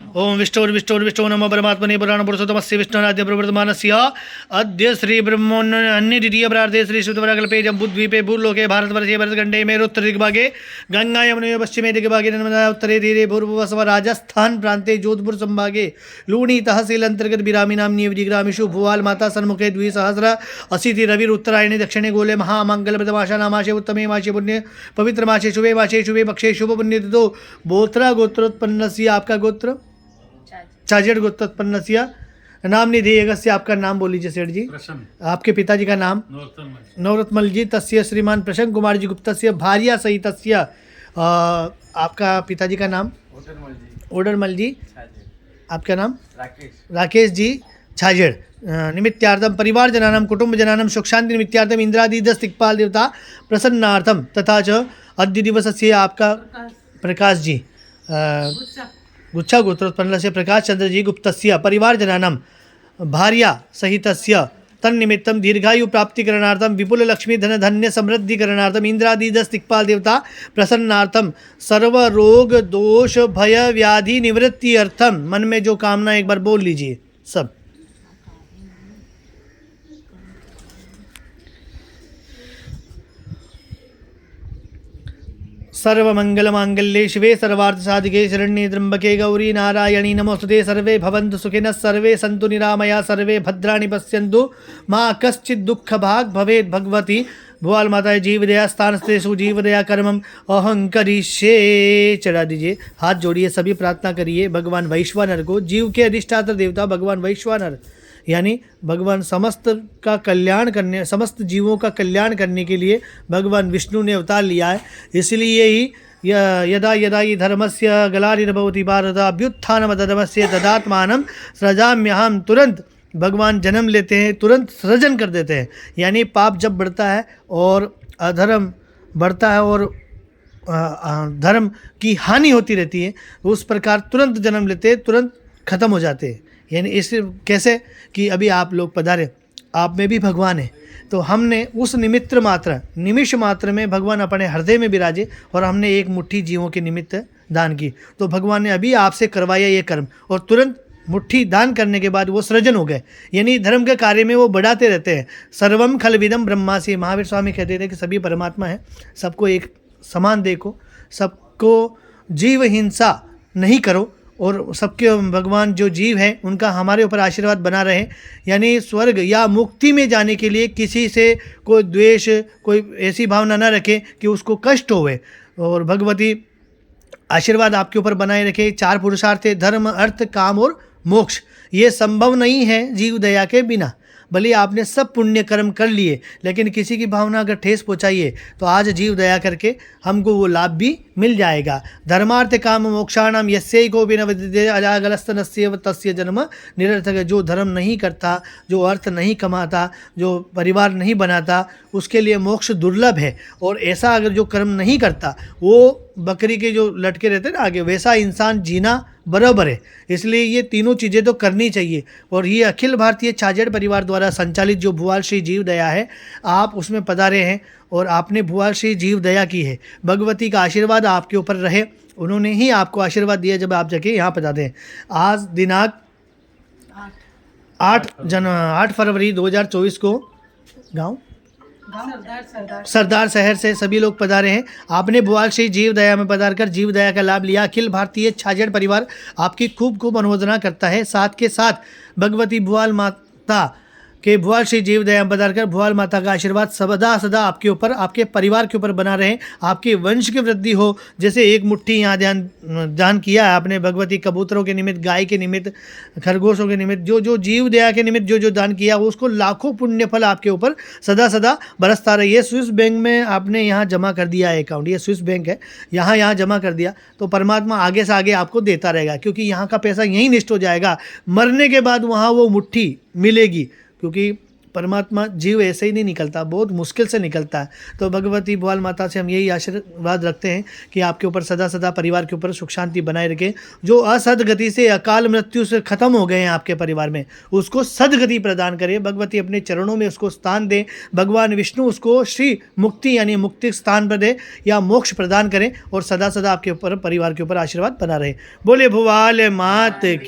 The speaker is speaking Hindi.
ओम विष्णु नमो परमात्मने पुराण पुरुषोत्तमस्य विष्णुराद्य प्रवर्तमानस्य अद्य श्री ब्रह्मण्य द्वितीय प्रार्थे श्री शुद्धवराकल्पे जम्बूद्वीपे भूलोके भारतवर्षे भरतखण्डे मेरुत्तर दिग्भागे गंगा यमुने पश्चिमे दिग्भागे नर्मदा उत्तरे तीरे पूर्ववस्व राजस्थान प्रान्ते जोधपुर संभागे लूणी तहसील अंतर्गत बिरामी नाम्नी विजिग्रामीषु भुवाल माता सन्मुखे द्विसहस्र अशीति रविर उत्तरायणे दक्षिणे गोले महामंगलप्रदमाशा नामाशे उत्तमे माशे पुण्य पवित्र माशे शुभे पक्षे शुभ पुण्य तिथो बोत्रा गोत्रोत्पन्नस्य आपका गोत्र चाजेड़ गोत्रोत्पन्नस्य नाम्नि ध्येयस्य आपका नाम बोल लीजिए सेठ जी। आपके पिताजी का नाम नवरत्मल जी। तस्य श्रीमान प्रसन्न कुमार जी गुप्तस्य भार्या सहितस्य आपका पिताजी का नाम ओडरमल जी। आपका नाम राकेश जी छाजेड़। निमित्तार्थम परिवार जनानां कुटुंब जनानां सुख शांति निमित्तार्थम इंद्रादि 10 दिक्पाल देवता प्रसन्नार्थम तथा च अद्य दिवसस्य आपका प्रकाश जी गुच्छा गोत्रोत्पन्न से प्रकाश चंद्र जी गुप्तस्य परिवार जनानां भार्या सहितस्य तन्निमित्तं दीर्घायु प्राप्तिकरणार्थम विपुल लक्ष्मी धन धन्य समृद्धिकरणार्थम इंद्रादि 10 दिक्पाल देवता प्रसन्नार्थम सर्व रोग दोष भय व्याधि निवृत्ति अर्थम मन में जो कामना एक बार बोल लीजिए सब। सर्वमंगलमांगल्ये शिवे सर्वार्थ साधिके शरण्ये त्र्यंबके गौरी नारायणी नमोस्तुते। सर्वे भवन्तु सुखिनः सर्वे सन्तु निरामया सर्वे भद्राणि पश्यन्तु माँ कश्चित् दुःख भाग भवेत्। भगवती भुआल माता जीव दया स्थानस्तेषु जीव दया कर्मम अहंकरिष्ये। चढ़ा दीजिए, हाथ जोड़िए, सभी प्रार्थना करिए भगवान वैश्वानर को। जीव के अधिष्ठात्र देवता भगवान वैश्वानर यानी भगवान समस्त का कल्याण करने, समस्त जीवों का कल्याण करने के लिए भगवान विष्णु ने अवतार लिया है। इसलिए ही यदा यदा ही धर्मस्य गलानिर्भवति भारत अभ्युत्थानमधर्मस्य तदात्मानं सृजाम्यहम्। तुरंत भगवान जन्म लेते हैं, तुरंत सृजन कर देते हैं। यानी पाप जब बढ़ता है और अधर्म बढ़ता है और धर्म की हानि होती रहती है, उस प्रकार तुरंत जन्म लेते हैं, तुरंत खत्म हो जाते हैं। यानी इस कैसे कि अभी आप लोग पधारे, आप में भी भगवान है, तो हमने उस निमिष मात्र में भगवान अपने हृदय में विराजे और हमने एक मुट्ठी जीवों के निमित्त दान की, तो भगवान ने अभी आपसे करवाया ये कर्म और तुरंत मुट्ठी दान करने के बाद वो सृजन हो गए। यानी धर्म के कार्य में वो बढ़ाते रहते हैं। सर्वम खलविदम ब्रह्मासि। महावीर स्वामी कहते थे कि सभी परमात्मा है, सबको एक समान देखो, सबको जीव हिंसा नहीं करो और सबके भगवान जो जीव हैं उनका हमारे ऊपर आशीर्वाद बना रहे। यानी स्वर्ग या मुक्ति में जाने के लिए किसी से कोई द्वेष, कोई ऐसी भावना न रखे कि उसको कष्ट होवे, और भगवती आशीर्वाद आपके ऊपर बनाए रखे। 4 पुरुषार्थ है, धर्म अर्थ काम और मोक्ष। ये संभव नहीं है जीव दया के बिना। भले आपने सब पुण्य कर्म कर लिए, लेकिन किसी की भावना अगर ठेस पहुँचाइए तो आज जीव दया करके हमको वो लाभ भी मिल जाएगा। धर्मार्थ काम मोक्षाणाम यस्यैको बिन विद्यते अजागलस्तनस्यैव तस्य जन्म निरर्थक। जो धर्म नहीं करता, जो अर्थ नहीं कमाता, जो परिवार नहीं बनाता, उसके लिए मोक्ष दुर्लभ है। और ऐसा अगर जो कर्म नहीं करता, वो बकरी के जो लटके रहते हैं ना आगे, वैसा इंसान जीना बराबर है। इसलिए ये तीनों चीज़ें तो करनी चाहिए। और ये अखिल भारतीय छाजेड़ परिवार द्वारा संचालित जो भुआल श्री जीव दया है, आप उसमें पधारे हैं और आपने भुआल श्री जीव दया की है। भगवती का आशीर्वाद आपके ऊपर रहे। उन्होंने ही आपको आशीर्वाद दिया जब आप जाके यहाँ पधारे हैं। आज दिनांक 8 फरवरी 2024 को गाँव सरदार शहर से सभी लोग पधारे हैं। आपने भुआल श्री जीव दया में पधार कर जीव दया का लाभ लिया। अखिल भारतीय छाजेड़ परिवार आपकी खूब खूब अनुमोदना करता है। साथ के साथ भगवती भुआल माता के भुआल श्री जीव दया में पधार कर भुआल माता का आशीर्वाद सदा सदा आपके ऊपर, आपके परिवार के ऊपर बना रहे, आपके वंश की वृद्धि हो। जैसे एक मुट्ठी यहाँ दान किया है आपने भगवती कबूतरों के निमित्त, गाय के निमित्त, खरगोशों के निमित्त, जो जीव दया के निमित्त जो दान किया, उसको लाखों पुण्य फल आपके ऊपर सदा सदा बरसता रहे। ये स्विस बैंक में आपने यहाँ जमा कर दिया है अकाउंट, ये स्विस बैंक है, यहाँ जमा कर दिया तो परमात्मा आगे से आगे आपको देता रहेगा, क्योंकि यहाँ का पैसा यहीं नष्ट हो जाएगा। मरने के बाद वहाँ वो मुट्ठी मिलेगी, क्योंकि परमात्मा जीव ऐसे ही नहीं निकलता, बहुत मुश्किल से निकलता है। तो भगवती भुआल माता से हम यही आशीर्वाद रखते हैं कि आपके ऊपर सदा सदा परिवार के ऊपर सुख शांति बनाए रखें। जो असदगति से, अकाल मृत्यु से खत्म हो गए हैं आपके परिवार में, उसको सदगति प्रदान करें। भगवती अपने चरणों में उसको स्थान दें। भगवान विष्णु उसको श्री मुक्ति यानी मुक्ति स्थान पर दे या मोक्ष प्रदान करें और सदा सदा आपके ऊपर परिवार के ऊपर आशीर्वाद बना रहे। बोले भुआल मात की।